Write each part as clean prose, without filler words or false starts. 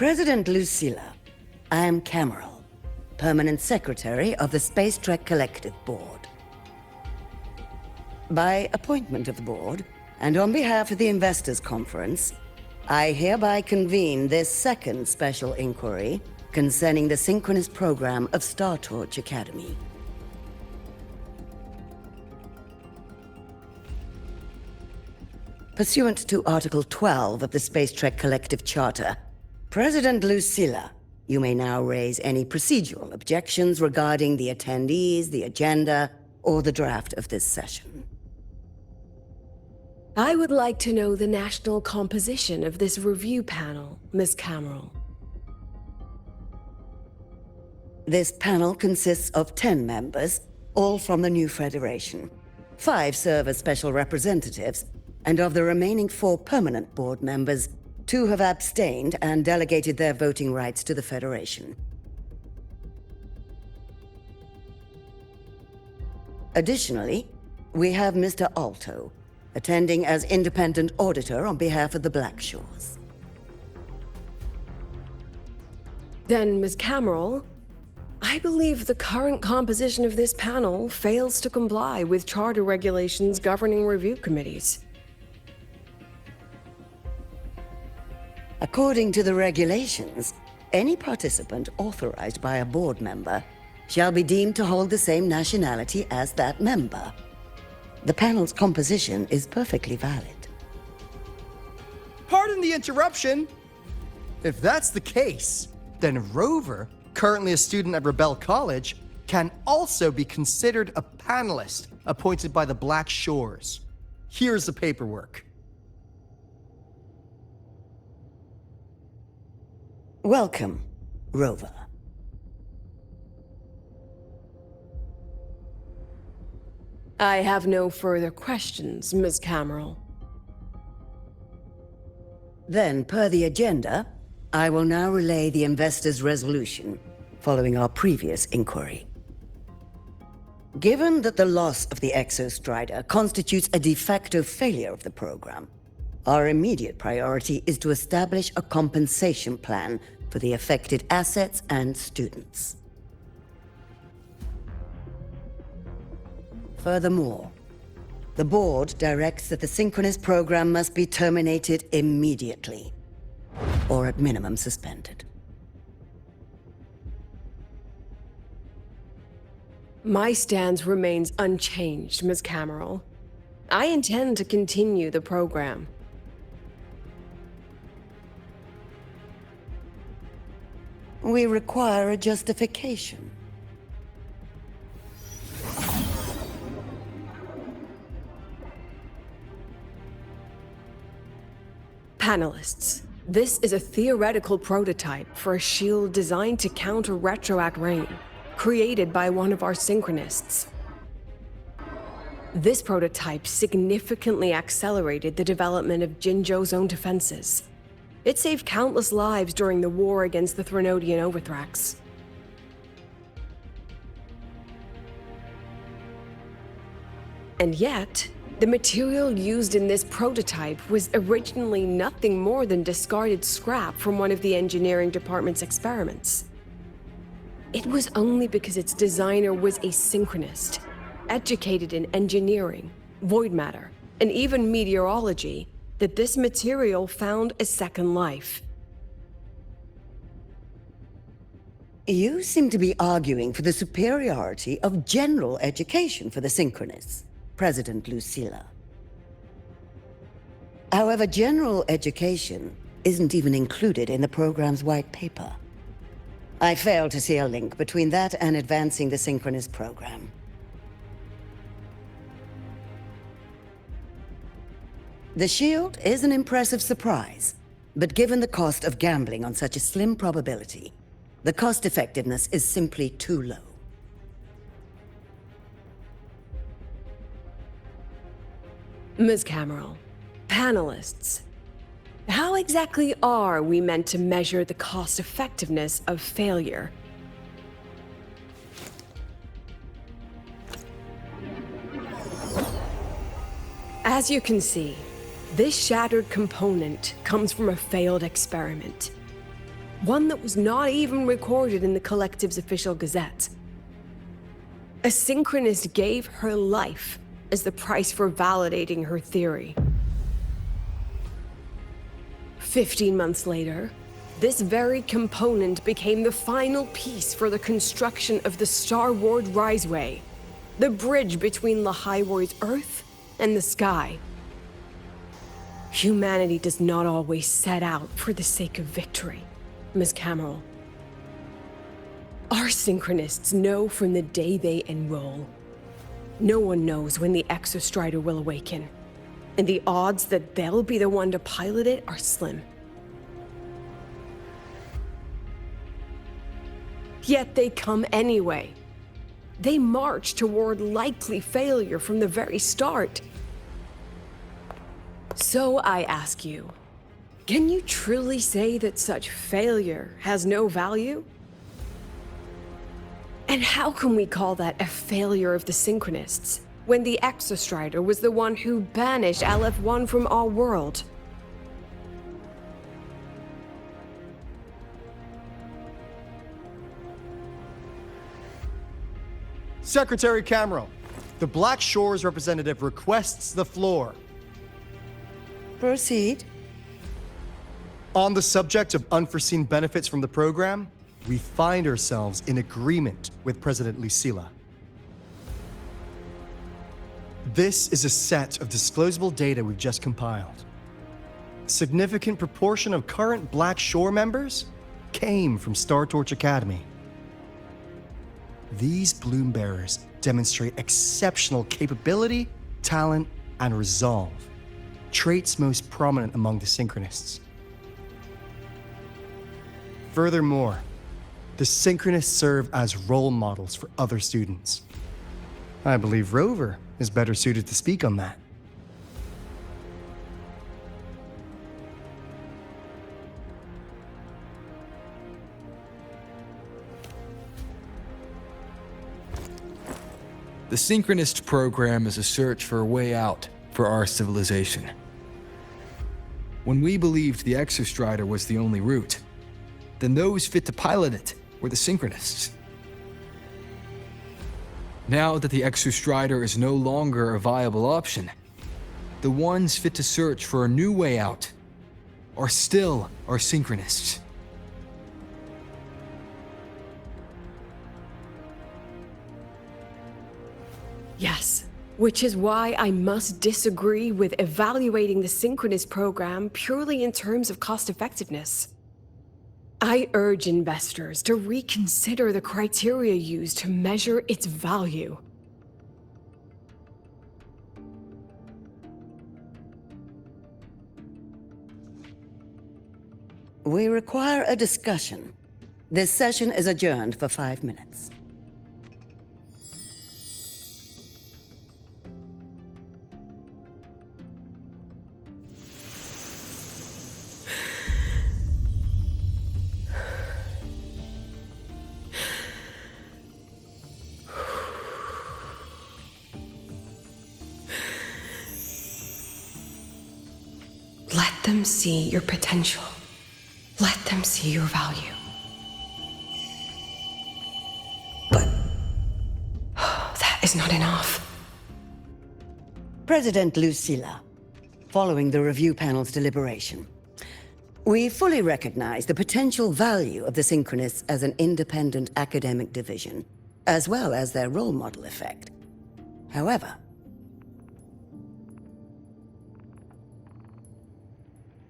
President Lucilla, I am Cameron, Permanent Secretary of the Space Trek Collective Board. By appointment of the Board, and on behalf of the Investors Conference, I hereby convene this second special inquiry concerning the synchronous program of Star Torch Academy. Pursuant to Article 12 of the Space Trek Collective Charter, President Lucilla, you may now raise any procedural objections regarding the attendees, the agenda, or the draft of this session. I would like to know the national composition of this review panel, Ms. Cameron. This panel consists of 10 members, all from the new Federation. 5 serve as special representatives, and of the remaining 4 permanent board members, 2 have abstained and delegated their voting rights to the Federation. Additionally, we have Mr. Alto, attending as independent auditor on behalf of the Blackshores. Then, Ms. Cameron, I believe the current composition of this panel fails to comply with charter regulations governing review committees. According to the regulations, any participant authorized by a board member shall be deemed to hold the same nationality as that member. The panel's composition is perfectly valid. Pardon the interruption. If that's the case, then Rover, currently a student at Rebel College, can also be considered a panelist appointed by the Black Shores. Here's the paperwork. Welcome, Rover. I have no further questions, Ms. Cameron. Then, per the agenda, I will now relay the investors' resolution following our previous inquiry. Given that the loss of the Exostrider constitutes a de facto failure of the program, our immediate priority is to establish a compensation plan for the affected assets and students. Furthermore, the board directs that the synchronous program must be terminated immediately, or at minimum suspended. My stance remains unchanged, Ms. Cameron. I intend to continue the program. We require a justification. Panelists, this is a theoretical prototype for a shield designed to counter retroact rain, created by one of our synchronists. This prototype significantly accelerated the development of Jinzhou's own defenses. It saved countless lives during the war against the Threnodian Overthrax. And yet, the material used in this prototype was originally nothing more than discarded scrap from one of the engineering department's experiments. It was only because its designer was a synchronist, educated in engineering, void matter, and even meteorology, that this material found a second life. You seem to be arguing for the superiority of general education for the synchronists, President Lucilla. However, general education isn't even included in the program's white paper. I fail to see a link between that and advancing the synchronous program. The shield is an impressive surprise, but given the cost of gambling on such a slim probability, the cost effectiveness is simply too low. Ms. Cameron, panelists, how exactly are we meant to measure the cost effectiveness of failure? As you can see, this shattered component comes from a failed experiment. One that was not even recorded in the Collective's official gazette. A synchronist gave her life as the price for validating her theory. 15 months later, this very component became the final piece for the construction of the Star Ward Riseway, the bridge between Lahaiwar's Earth and the sky. Humanity does not always set out for the sake of victory, Ms. Cameron. Our synchronists know from the day they enroll. No one knows when the Exostrider will awaken, and the odds that they'll be the one to pilot it are slim. Yet they come anyway. They march toward likely failure from the very start. So I ask you, can you truly say that such failure has no value? And how can we call that a failure of the Synchronists, when the Exostrider was the one who banished LF1 from our world? Secretary Cameron, the Black Shores representative requests the floor. Proceed. On the subject of unforeseen benefits from the program, we find ourselves in agreement with President Lucilla. This is a set of disclosable data we've just compiled. A significant proportion of current Black Shore members came from Star Torch Academy. These Bloom Bearers demonstrate exceptional capability, talent, and resolve, traits most prominent among the Synchronists. Furthermore, the Synchronists serve as role models for other students. I believe Rover is better suited to speak on that. The Synchronist program is a search for a way out for our civilization. When we believed the Exostrider was the only route, then those fit to pilot it were the Synchronists. Now that the Exostrider is no longer a viable option, the ones fit to search for a new way out are still our Synchronists. Yes, which is why I must disagree with evaluating the Synchronist program purely in terms of cost effectiveness. I urge investors to reconsider the criteria used to measure its value. We require a discussion. This session is adjourned for 5 minutes. Let them see your potential. Let them see your value. But that is not enough. President Lucilla, following the review panel's deliberation, we fully recognize the potential value of the Synchronists as an independent academic division, as well as their role model effect. However,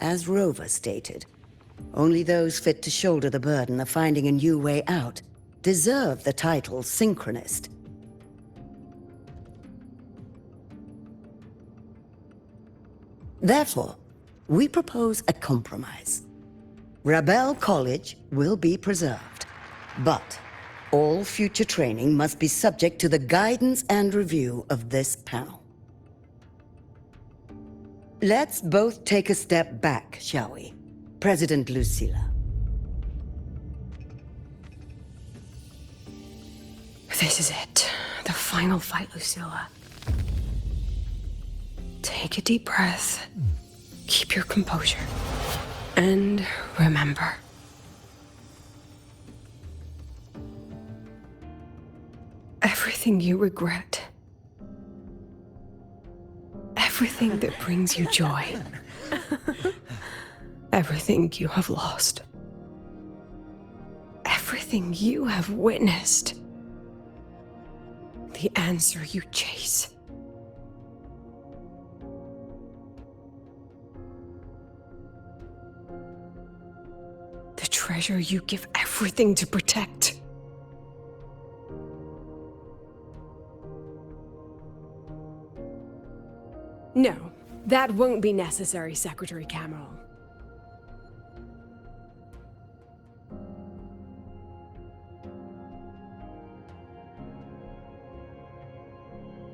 as Rover stated, only those fit to shoulder the burden of finding a new way out deserve the title Synchronist. Therefore, we propose a compromise. Rebel College will be preserved, but all future training must be subject to the guidance and review of this panel. Let's both take a step back, shall we? President Lucilla. This is it. The final fight, Lucilla. Take a deep breath. Keep your composure. And remember. Everything you regret. Everything that brings you joy. Everything you have lost. Everything you have witnessed. The answer you chase. The treasure you give everything to protect. No, that won't be necessary, Secretary Cameron.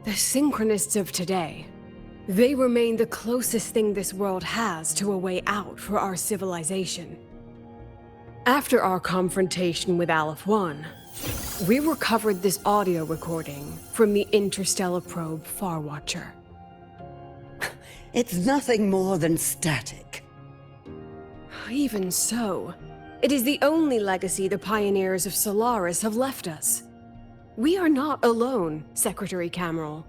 The Synchronists of today, they remain the closest thing this world has to a way out for our civilization. After our confrontation with Aleph 1, we recovered this audio recording from the interstellar probe Farwatcher. It's nothing more than static. Even so, it is the only legacy the pioneers of Solaris have left us. We are not alone, Secretary Cameron.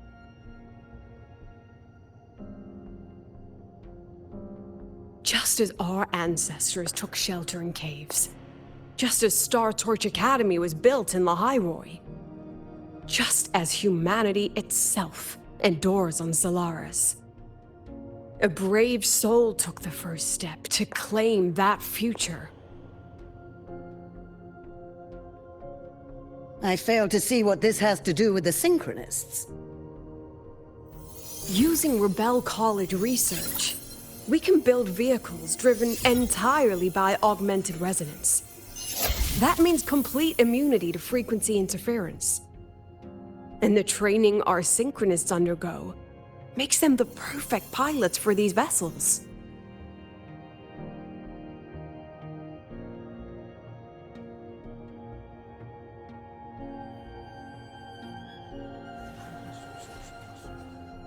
Just as our ancestors took shelter in caves, just as Star Torch Academy was built in Lahiroi, just as humanity itself endures on Solaris, a brave soul took the first step to claim that future. I fail to see what this has to do with the Synchronists. Using Rebel College research, we can build vehicles driven entirely by augmented resonance. That means complete immunity to frequency interference. And the training our Synchronists undergo makes them the perfect pilots for these vessels.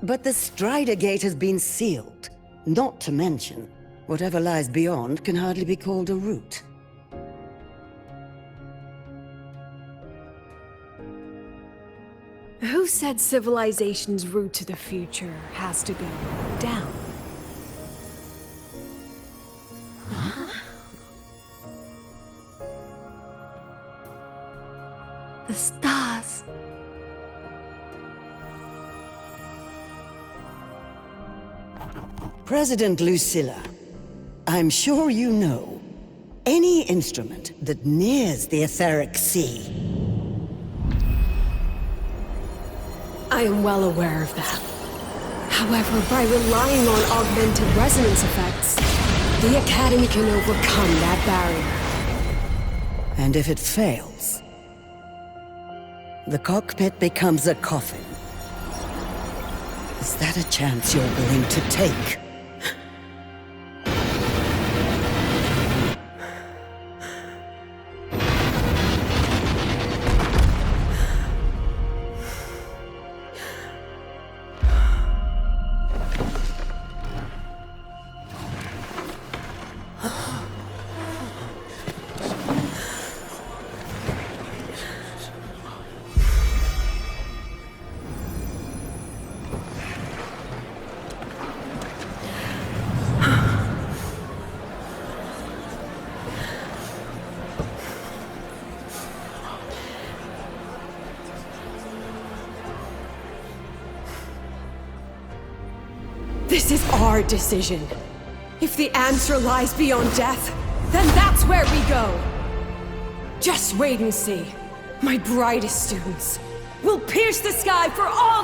But the Strider Gate has been sealed. Not to mention, whatever lies beyond can hardly be called a route. Who said civilization's route to the future has to go down? The stars. President Lucilla, I'm sure you know, any instrument that nears the etheric sea. I am well aware of that. However, by relying on augmented resonance effects, the Academy can overcome that barrier. And if it fails, the cockpit becomes a coffin. Is that a chance you're willing to take? This is our decision. If the answer lies beyond death, then that's where we go. Just wait and see. My brightest students will pierce the sky for all